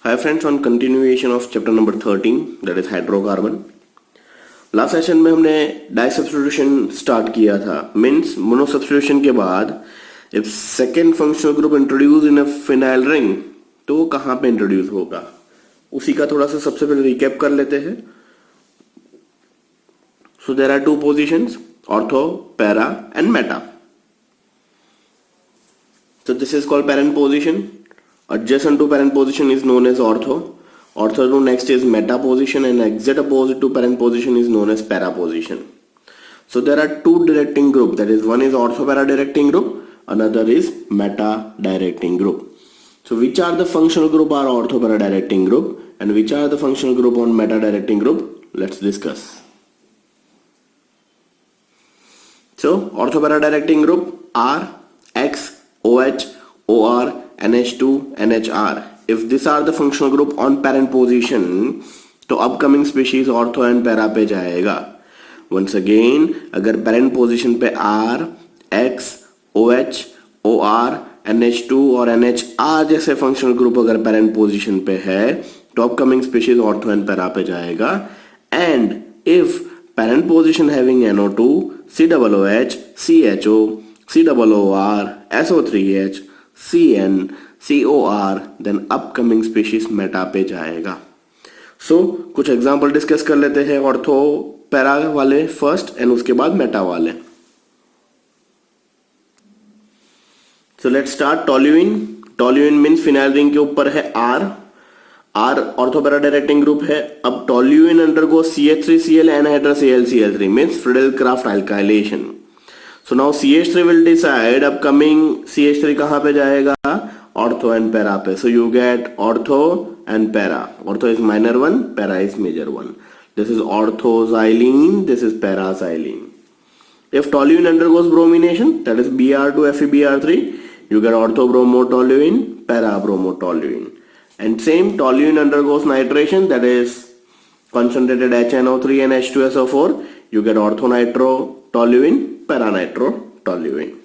Hi friends, on continuation of chapter number 13, that is hydrocarbon. Last session में हमने die substitution start किया था. Means mono substitution के बाद if second functional group introduce in a phenyl ring तो वो कहां पे इंट्रोड्यूस होगा, उसी का थोड़ा सा सबसे पहले रिकैप कर लेते हैं. So there are two positions, ortho, para and meta. So this is called parent position. Adjacent to parent position is known as ortho. Ortho to next is meta position, and exact opposite to parent position is known as para position. So there are two directing group. That is, one is ortho para directing group, another is meta directing group. So which are the functional group are ortho para directing group, and which are the functional group on meta directing group? Let's discuss. So ortho para directing group are X, OH, OR, NH2, NHR. If these are the functional group on parent position, तो upcoming species ortho and para पे जाएगा. Once again, अगर parent position पे R, X, OH, OR, NH2 और NHR जैसे functional group अगर parent position पे है तो upcoming species ortho and para पे जाएगा. And if parent position having NO2, COOH, CHO, COOR, SO3H, CN, COR, then upcoming species meta पे जाएगा. So कुछ एग्जाम्पल डिस्कस कर लेते हैं ऑर्थो पैरा वाले फर्स्ट एंड उसके बाद मेटा वाले. So let's start toluene. Toluene means phenyl ring के ऊपर है R. R ortho para directing group है. अब toluene undergo CH3Cl anhydrous AlCl3 means Friedel-Crafts alkylation. So now CH3 will decide upcoming CH3 कहाँ पे जाएगा, ortho and para पे. So you get ortho and para. Ortho is minor one, para is major one. This is orthoxylene, this is paraxylene. If toluene undergoes bromination, that is Br2 FeBr3, you get orthobromotoluene, parabromotoluene. And same toluene undergoes nitration, that is concentrated HNO3 and H2SO4, you get orthonitrotoluene, paranitrotoluene.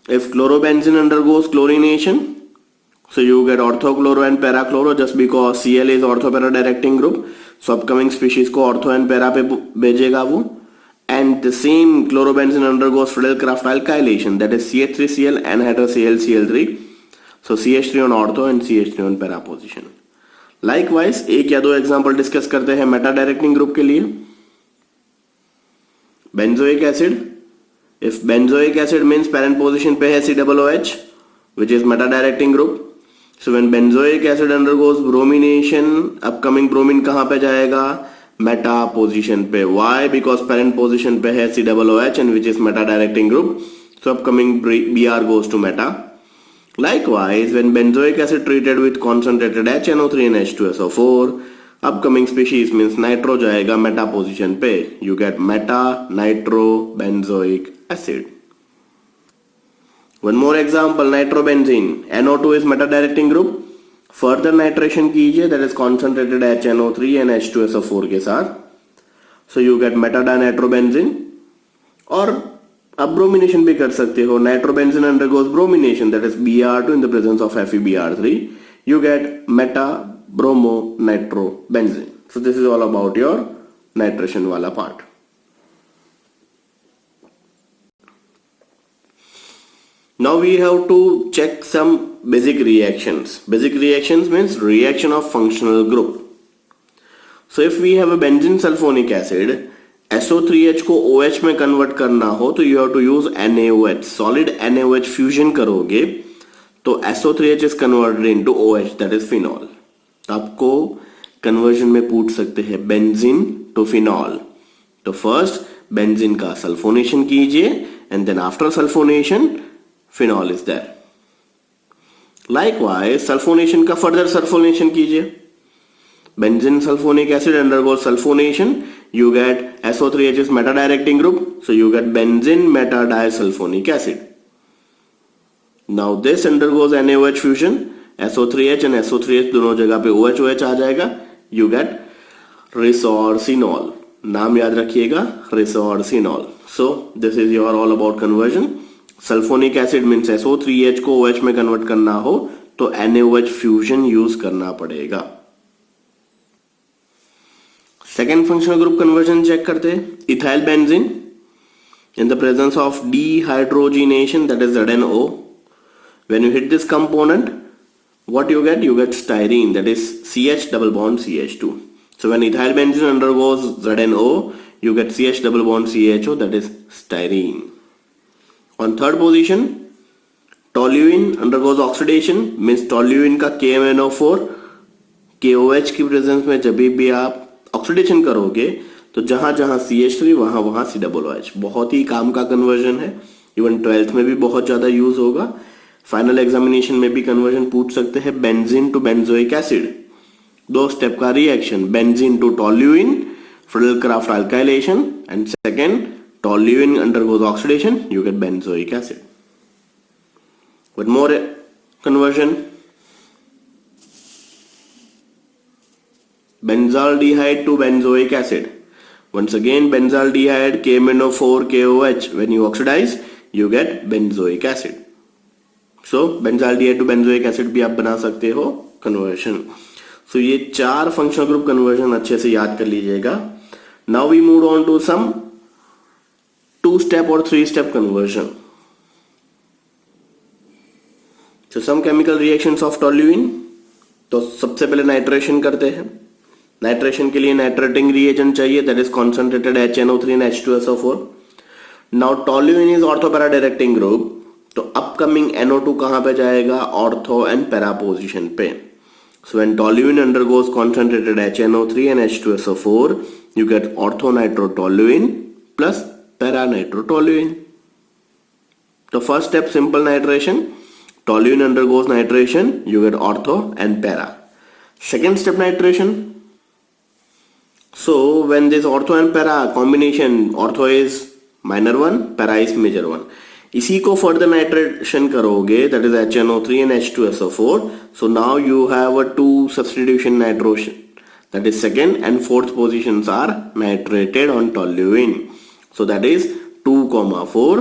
If chlorobenzene undergoes chlorination, so you get orthochloro and parachloro just because Cl is ortho para directing group. So upcoming species को ortho and para पे भेजेगा वो. And the same chlorobenzene undergoes Friedel-Crafts alkylation, that is CH3Cl anhydrous AlCl3. So CH3 on ortho and CH3 on para position. Likewise एक या दो example discuss करते हैं Meta directing group के लिए. Benzoic acid. If benzoic acid means parent position पे है COOH, which is meta directing group. So when benzoic acid undergoes bromination, upcoming bromine कहाँ पे जाएगा, meta position पे. Why? Because parent position पे है COOH and which is meta directing group. So upcoming Br goes to meta. Likewise, when benzoic acid treated with concentrated HNO3 and H2SO4, upcoming species means nitro जाएगा meta position पे. You get meta nitro benzoic acid. One more example, nitrobenzene. NO2 is meta directing group. Further nitration कीजिए, that is concentrated HNO3 and H2SO4 के साथ. So you get meta dinitrobenzene. और अब bromination भी कर सकते हो. Nitrobenzene undergoes bromination, that is Br2 in the presence of FeBr3. You get meta bromonitrobenzene. So this is all about your nitration वाला part. Now we have to check some basic reactions. Basic reactions means reaction of functional group. So if we have a benzene sulfonic acid, SO3H को OH में convert करना हो तो you have to use NaOH. Solid NaOH fusion करोगे तो SO3H is converted into OH, that is phenol. आपको conversion में पूछ सकते हैं बेंजीन टू फिनॉल. तो फर्स्ट बेंजीन का सल्फोनेशन कीजिए and then after sulphonation phenol is there. Likewise sulphonation का फर्दर सल्फोनेशन कीजिए. Benzene sulphonic acid undergoes sulphonation, you get SO3H is meta directing group, so you get benzene meta disulfonic acid. Now this undergoes NaOH fusion, SO3H and SO3H दोनों जगह पे OH आ जाएगा. You get resorcinol. नाम याद रखिएगा, resorcinol. So this is your all about conversion. Sulfonic acid means SO3H को OH में कन्वर्ट करना हो तो NaOH फ्यूजन यूज करना पड़ेगा। Second functional group conversion check करते हैं। Ethyl benzene in the presence of dehydrogenation, that is ZNO, when you hit this component, what you get? You get styrene, that is CH double bond CH2. So when ethyl benzene undergoes ZNO, you get CH double bond CHO, that is styrene. On third position, toluene undergoes oxidation, means toluene का KMnO4 KOH की presence में जब भी आप oxidation करोगे तो जहां जहां CH3 वहां वहां COOH। बहुत ही काम का कन्वर्जन है, इवन 12th में भी बहुत ज्यादा यूज होगा, फाइनल एग्जामिनेशन में भी कन्वर्जन पूछ सकते हैं। Benzene to benzoic acid, 2 step का reaction, benzene to toluene, Friedel Crafts alkylation, and second toluene undergoes oxidation, you get benzoic acid. One more conversion, benzaldehyde to benzoic acid. Once again benzaldehyde KMnO4 KOH, when you oxidize you get benzoic acid. So benzaldehyde to benzoic acid भी आप बना सकते हो conversion. So ये 4 functional group conversion अच्छे से याद कर लीजिएगा। Now we move on to some 2-step or 3-step conversion. So some chemical reactions of toluene, तो सबसे पहले नाइट्रेशन करते हैं। नाइट्रेशन के लिए नाइट्रेटिंग रिएजेंट चाहिए, that is concentrated HNO3 and H2SO4। Now toluene is ortho para directing group, तो upcoming NO2 कहां पे जाएगा? ऑर्थो एंड पैरा पोजीशन पे। So when toluene undergoes concentrated HNO3 and H2SO4, you get ortho nitrotoluene plus para nitrotoluene. तो first step simple nitration, toluene undergoes nitration, you get ortho and para. Second step nitration. So when this ortho and para combination, ortho is minor one, para is major one, इसी को further nitration करोगे, that is HNO3 and H2SO4. So now you have a 2 substitution nitration, that is second and fourth positions are nitrated on toluene. So that is 2,4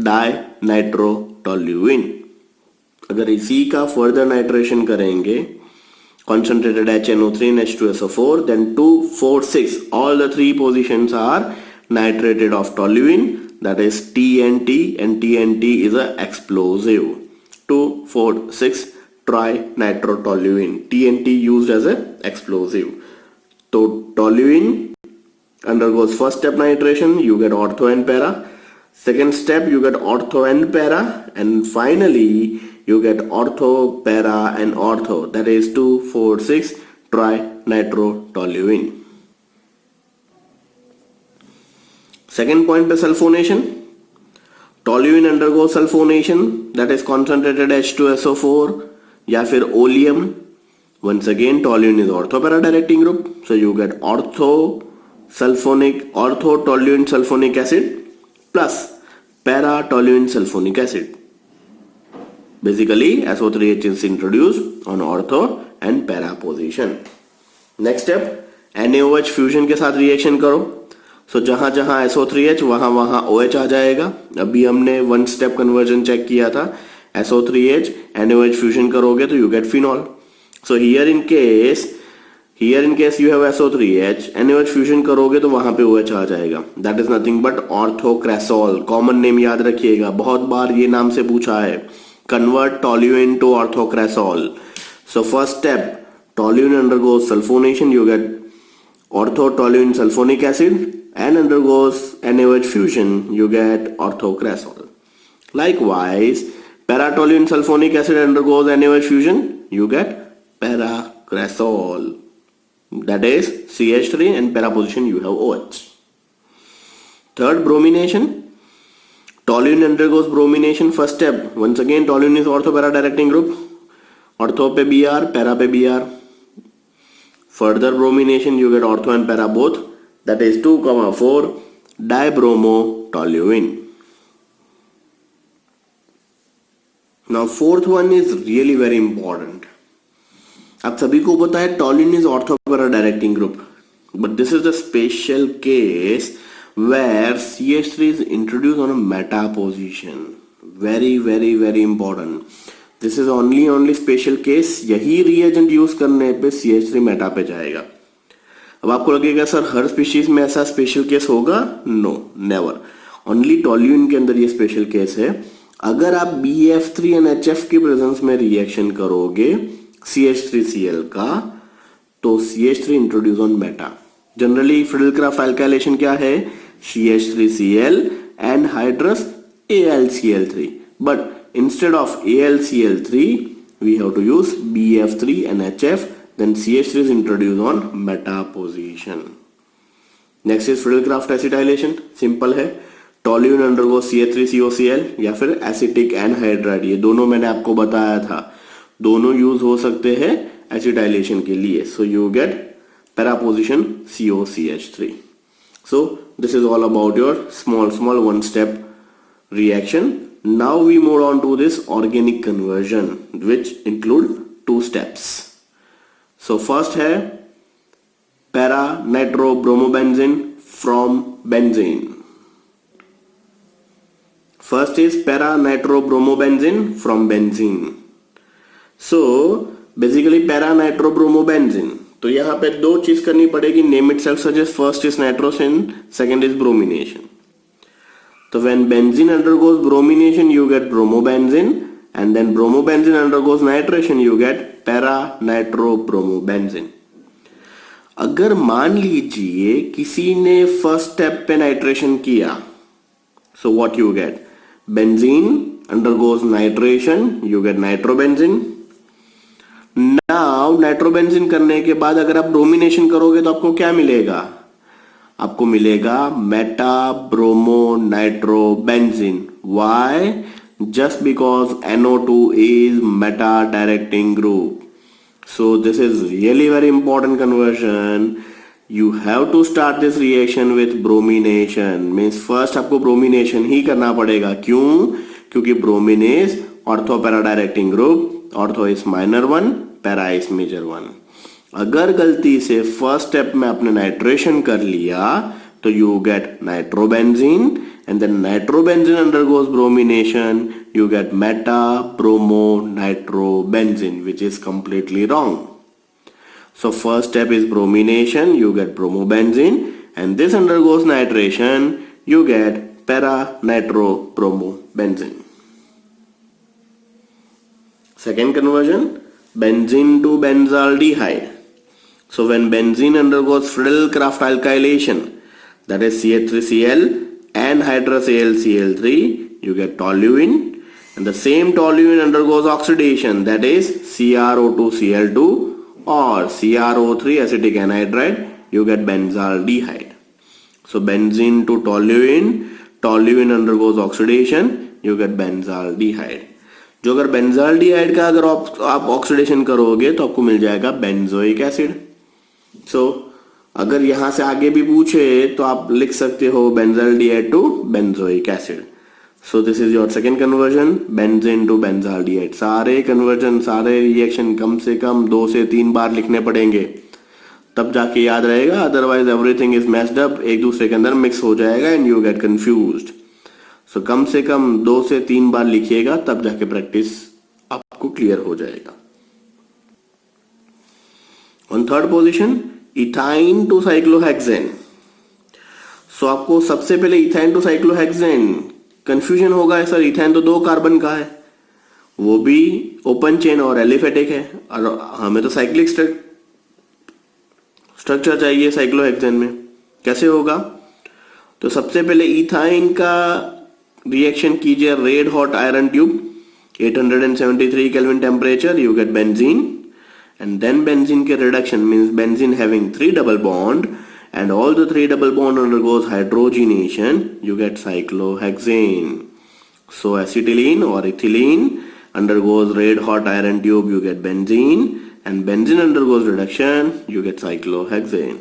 dinitrotoluene. अगर इसी का further nitration करेंगे, concentrated HNO3 and H2SO4, then 2, 4, 6, all the 3 positions are nitrated of toluene, that is TNT, and TNT is a explosive. 2, 4, 6 trinitrotoluene, TNT used as a explosive. So toluene undergoes first step nitration, you get ortho and para. Second step you get ortho and para, and finally you get ortho, para and ortho, that is 2, 4, 6 trinitrotoluene. Second point पे sulfonation, toluene undergoes sulfonation, that is concentrated H2SO4 या फिर oleum. Once again toluene is ortho para directing group, so you get ortho toluene sulfonic acid plus para toluene sulfonic acid. Basically SO3H is introduced on ortho and para position. Next step, NaOH fusion के साथ reaction करो। सो जहां जहां SO3H वहां वहां OH आ जाएगा। अभी हमने 1 स्टेप कन्वर्जन चेक किया था, SO3H NaOH फ्यूजन करोगे तो you get phenol. So here in case you have SO3H, NaOH fusion करोगे तो वहां पे OH आ जाएगा, that is nothing but orthocresol. Common name याद रखिएगा, बहुत बार ये नाम से पूछा है। Convert toluene to orthocresol. So first step, toluene undergoes sulfonation, you get orthotoluene sulfonic acid, and undergoes NaOH fusion, you get orthocresol. Likewise, paratoluene sulfonic acid undergoes NaOH fusion, you get paracresol. That is CH3 and para position you have OH. Third, bromination. Toluene undergoes bromination, first step. Once again toluene is ortho para directing group, ortho पे Br, para पे Br. Further bromination you get ortho and para both, that is 2,4 dibromotoluene. Now fourth one is really very important. आप सभी को पता है toluene is ortho para directing group, but this is the special case where CH3 is introduced on a meta position. Very important. This is only special case, यही reagent use करने पे CH3 Meta पे जाएगा। अब आपको लगेगा sir हर species में ऐसा स्पेशल केस होगा, नो नेवर, ओनली टोल्यूइन के अंदर ये स्पेशल केस है। अगर आप BF3 एंड HF की प्रेजेंस में रिएक्शन करोगे CH3Cl का, तो CH3 introduce on meta. Generally Friedel Crafts alkylation क्या है, CH3Cl and hydrous AlCl3, but instead of AlCl3 we have to use BF3 and HF, then CH3 is introduced on meta position. Next is Friedel-Crafts acetylation, simple है, toluene undergo CH3COCl या फिर acetic anhydride, ये दोनों मैंने आपको बताया था, दोनों यूज हो सकते हैं एसिटाइलेशन के लिए। So you get para position COCH3। So this is all about your small one step reaction. Now we move on to this organic conversion, which include two steps. So first है para nitrobromobenzene from benzene. First is para nitrobromobenzene from benzene. So basically para nitrobromobenzene, तो यहाँ पे दो चीज करनी पड़ेगी, name itself suggests, first is nitrogen, second is bromination. So when benzene undergoes bromination, you get bromobenzene, and then bromobenzene undergoes nitration, you get para-nitrobromobenzene. अगर मान लीजिए किसी ने फर्स्ट स्टेप पे नाइट्रेशन किया, so what you get? Benzene undergoes nitration, you get nitrobenzene. Now nitrobenzene करने के बाद अगर आप ब्रोमिनेशन करोगे तो आपको क्या मिलेगा? आपको मिलेगा meta bromo nitrobenzene. Why? Just because NO2 is meta directing group. So this is really very important conversion. You have to start this reaction with bromination, means first आपको ब्रोमिनेशन ही करना पड़ेगा। क्यों? क्योंकि bromine is ortho para directing group, ortho is minor one, para is major one. अगर गलती से first step में आपने नाइट्रेशन कर लिया तो you get nitrobenzene, and then nitrobenzene undergoes bromination, you get meta bromo nitrobenzene, which is completely wrong. So first step is bromination, you get bromobenzene, and this undergoes nitration, you get para-nitrobromobenzene. Second conversion, benzene to benzaldehyde. So when benzene undergoes Friedel-Crafts alkylation, that is CH3Cl and hydrous AlCl3, you get toluene, and the same toluene undergoes oxidation, that is CrO2Cl2 or CrO3 acetic anhydride, you get benzaldehyde. So benzene to toluene, toluene undergoes oxidation, you get benzaldehyde. जो अगर benzaldehyde का अगर आप oxidation करोगे तो आपको मिल जाएगा benzoic acid. सो अगर यहां से आगे भी पूछे तो आप लिख सकते हो benzaldehyde to benzoic acid. So this is your second conversion, benzene to benzaldehyde. सारे कन्वर्जन, सारे रिएक्शन कम से कम 2 से 3 बार लिखने पड़ेंगे, तब जाके याद रहेगा. Otherwise everything is messed up, एक दूसरे के अंदर मिक्स हो जाएगा एंड यू गेट कंफ्यूज्ड. सो कम से कम 2 से 3 बार लिखिएगा, तब जाके प्रैक्टिस आपको क्लियर हो जाएगा. On third position, ethyne to cyclohexane. So आपको सबसे पहले इथाइन टू साइक्लोहेक्सेन कंफ्यूजन होगा, सर इथाइन तो 2 कार्बन का है, वो भी ओपन चेन और एलिफेटिक है, और हमें तो साइक्लिक स्ट्रक्चर चाहिए साइक्लोहेक्सेन में, कैसे होगा? तो सबसे पहले इथाइन का रिएक्शन कीजिए red hot iron tube, 873 kelvin temperature, you get benzene, and then benzene के reduction means benzene having 3 double bond, and all the 3 double bond undergoes hydrogenation, you get cyclohexane. So acetylene or ethylene undergoes red hot iron tube, you get benzene, and benzene undergoes reduction, you get cyclohexane.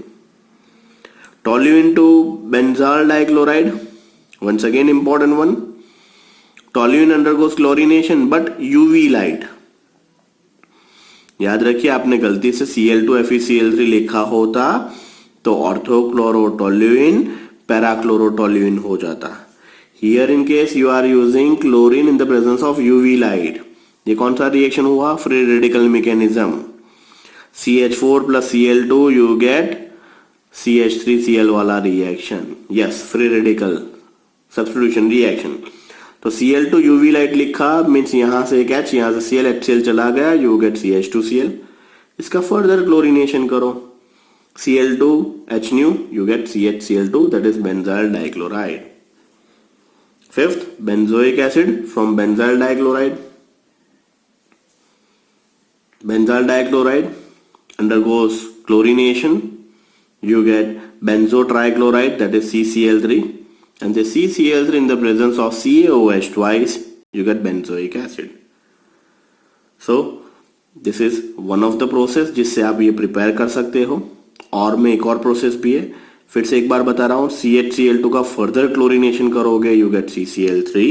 Toluene to benzyl dichloride, once again important one. Toluene undergoes chlorination but UV light. याद रखिए, आपने गलती से Cl2FeCl3 लिखा होता तो ऑर्थोक्लोरोटोल्यूइन parachlorotoluene हो जाता. Here in case you are using chlorine in the presence of UV light, ये कौन सा रिएक्शन हुआ? Free radical mechanism. CH4 plus Cl2 you get CH3Cl वाला reaction. Yes, free radical substitution reaction. तो Cl2 UV लाइट लिखा means यहां से एक H, यहां से Cl, HCl चला गया, you get CH2Cl. इसका फर्दर क्लोरिनेशन करो. Cl2 HNu, you get CHCl2, that is benzyl dichloride. Fifth, benzoic acid from benzyl dichloride. Benzyl dichloride undergoes chlorination. You get benzo trichloride, that is CCl3, and the CCl3 in the presence of CaOH twice, you get benzoic acid. So this is one of the process जिससे आप ये prepare कर सकते हो. और में एक और process भी है, फिर से एक बार बता रहा हूँ. CHCl2 का further chlorination करोगे, you get CCl3,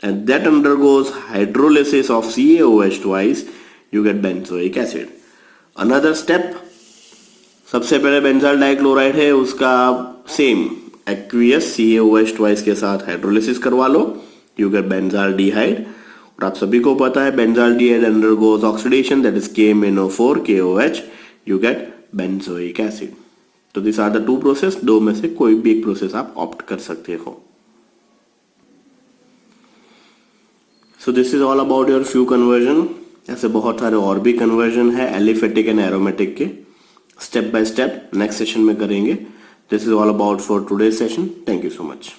and that undergoes hydrolysis of CaOH twice, you get benzoic acid. Another step, सबसे पहले बेंजाइल डाइक्लोराइड है, उसका सेम एक्वियस CaOH ट्वाइस के साथ हाइड्रोलिसिस करवा लो, यू गेट बेंजाइल डिहाइड. और आप सभी को पता है benzaldehyde undergoes oxidation, that is KMnO4 KOH, you get benzoic acid. तो this are the two process. दो में से कोई भी एक प्रोसेस आप ऑप्ट कर सकते हो. सो this is all about your few conversion. ऐसे बहुत सारे और भी कन्वर्जन है एलिफेटिक एंड एरोमेटिक के. Step by step next session में करेंगे. This is all about for today session. Thank you so much.